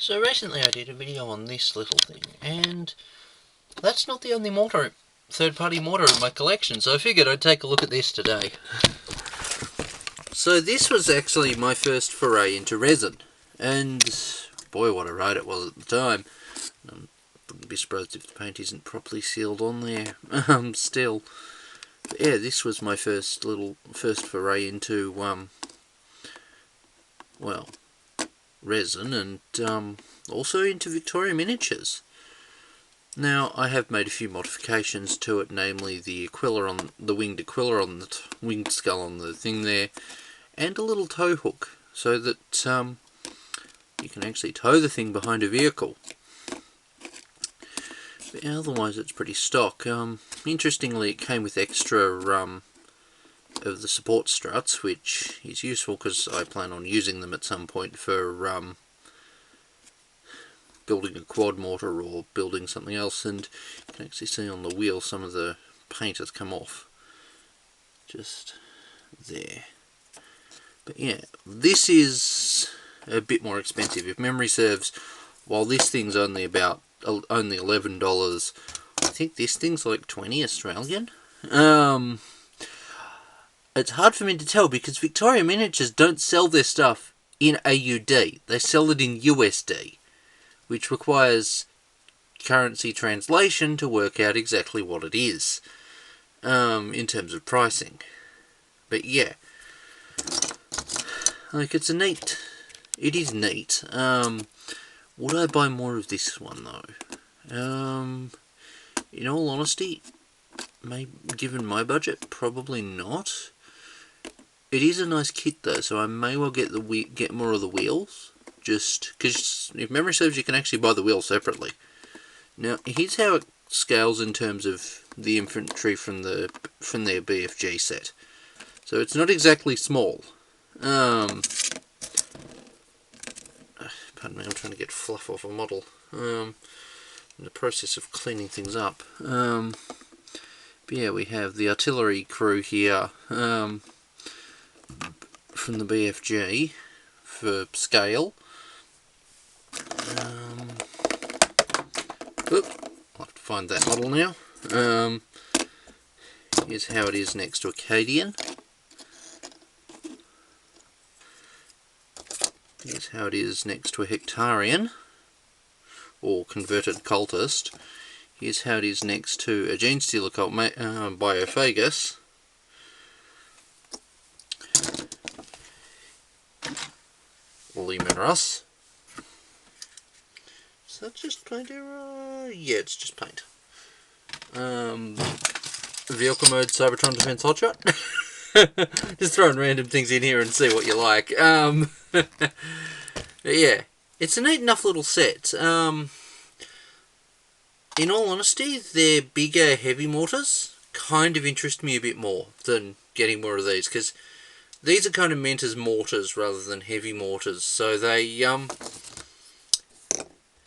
So recently I did a video on this little thing, and that's not the only mortar, third-party mortar in my collection, so I figured I'd take a look at this today. So this was actually my first foray into resin, and boy what a ride it was at the time. Wouldn't be surprised if the paint isn't properly sealed on there, still. But yeah, this was my first foray into, well, resin, and also into Victoria Miniatures. Now, I have made a few modifications to it, namely the Aquila on the winged Aquila on the winged skull on the thing there, and a little tow hook, so that you can actually tow the thing behind a vehicle. But otherwise, it's pretty stock. Interestingly, it came with extra of the support struts, which is useful because I plan on using them at some point for building a quad mortar or building something else. And you can actually see on the wheel some of the paint has come off just there. But yeah, this is a bit more expensive. If memory serves, while this thing's only $11, I think this thing's like 20 Australian. It's hard for me to tell because Victoria Miniatures don't sell their stuff in AUD. They sell it in USD, which requires currency translation to work out exactly what it is in terms of pricing. But yeah, like it is neat. Would I buy more of this one though? In all honesty, given my budget, probably not. It is a nice kit though, so I may well get more of the wheels. Just because if memory serves, you can actually buy the wheels separately. Now here's how it scales in terms of the infantry from their BFG set. So it's not exactly small. Pardon me, I'm trying to get fluff off a model. In the process of cleaning things up. But yeah, we have the artillery crew here from the BFG for scale. I'll have to find that model now. Here's how it is next to Acadian. Here's how it is next to a Hectarian, or converted cultist. Here's how it is next to a Gene Stealer cult Biophagus. Luminous. Is that just paint error? Yeah, it's just paint. Vehicle mode Cybertron Defense Hotshot. Just throwing random things in here and see what you like. Yeah, it's a neat enough little set. In all honesty, their bigger heavy mortars kind of interest me a bit more than getting more of these, because these are kind of meant as mortars rather than heavy mortars, so they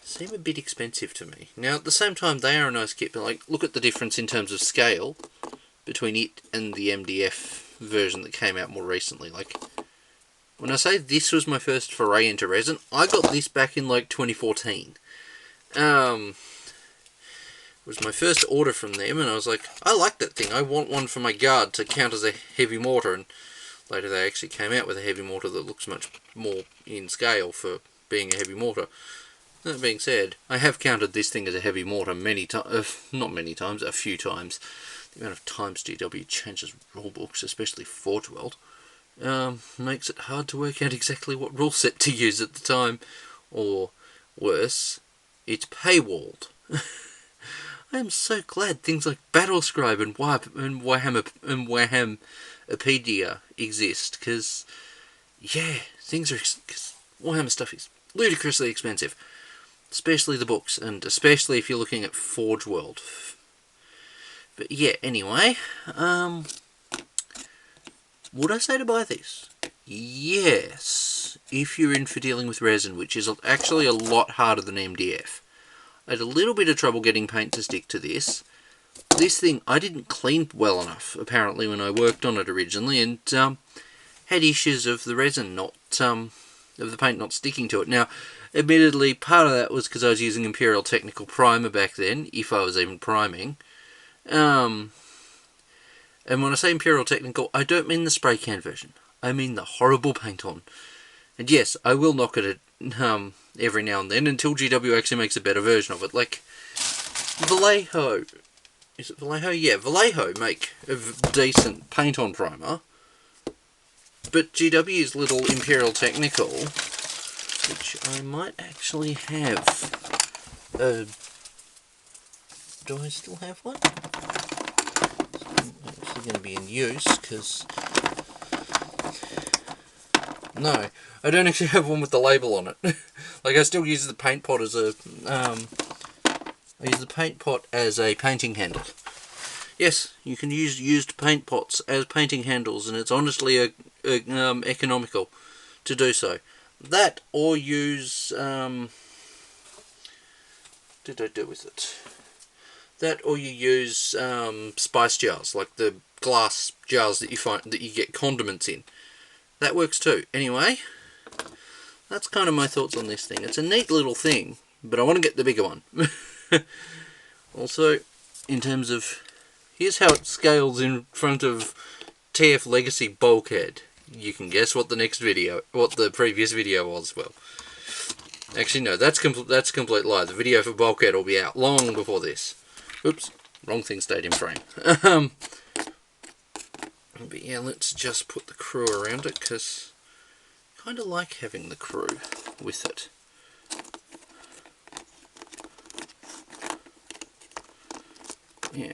seem a bit expensive to me. Now at the same time, they are a nice kit, but like, look at the difference in terms of scale between it and the MDF version that came out more recently. Like, when I say this was my first foray into resin, I got this back in like 2014. It was my first order from them, and I was like, I like that thing, I want one for my guard to count as a heavy mortar. And later they actually came out with a heavy mortar that looks much more in scale for being a heavy mortar. That being said, I have counted this thing as a heavy mortar many times, not many times, a few times. The amount of times GW changes rulebooks, especially Forge World, makes it hard to work out exactly what rule set to use at the time. Or worse, it's paywalled. I am so glad things like Battlescribe and Warhammerpedia exist, because yeah, Warhammer stuff is ludicrously expensive, especially the books, and especially if you're looking at Forge World. But yeah, anyway, would I say to buy this? Yes, if you're in for dealing with resin, which is actually a lot harder than MDF. I had a little bit of trouble getting paint to stick to this. This thing I didn't clean well enough, apparently, when I worked on it originally, and had issues of the resin not of the paint not sticking to it. Now, admittedly, part of that was because I was using Imperial Technical Primer back then, if I was even priming. And when I say Imperial Technical, I don't mean the spray can version. I mean the horrible paint on. And yes, I will knock it at, every now and then until GW actually makes a better version of it. Like, Vallejo. Is it Vallejo? Yeah, Vallejo make a decent paint on primer. But GW's little Imperial Technical, which I might actually have. Do I still have one? It's actually going to be in use, because... No, I don't actually have one with the label on it. Like, I still use the paint pot as a... I use the paint pot as a painting handle. Yes, you can use used paint pots as painting handles, and it's honestly economical to do so. That, or use... what did I do with it? That, or you use spice jars, like the glass jars that you get condiments in. That works too. Anyway, that's kind of my thoughts on this thing. It's a neat little thing, but I want to get the bigger one. Also, in terms of... Here's how it scales in front of TF Legacy Bulkhead. You can guess what the previous video was. Well, actually no, that's a complete lie. The video for Bulkhead will be out long before this. Oops, wrong thing stayed in frame. But yeah, let's just put the crew around it, because I kind of like having the crew with it. Yeah.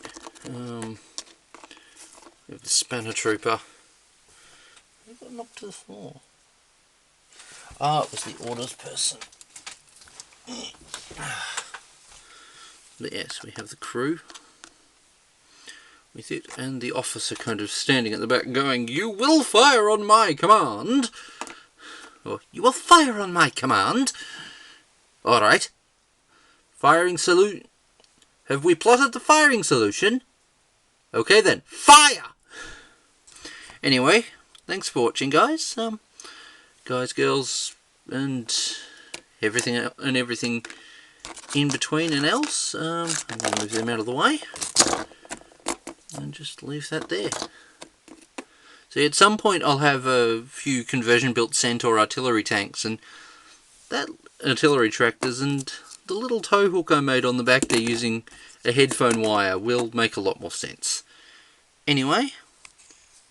We have the Spanner Trooper. Who got knocked to the floor? Ah, it was the orders person. But yes, we have the crew with it, and the officer kind of standing at the back going, "You will fire on my command!" Or, "You will fire on my command!" Alright. Firing solution. Have we plotted the firing solution? Okay then, fire! Anyway, thanks for watching, guys. Guys, girls, and everything in between and else. I'm going to move them out of the way. And just leave that there. So at some point I'll have a few conversion-built Centaur artillery tanks, and that artillery tractors and the little tow hook I made on the back there using a headphone wire will make a lot more sense. Anyway,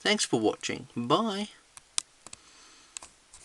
thanks for watching. Bye.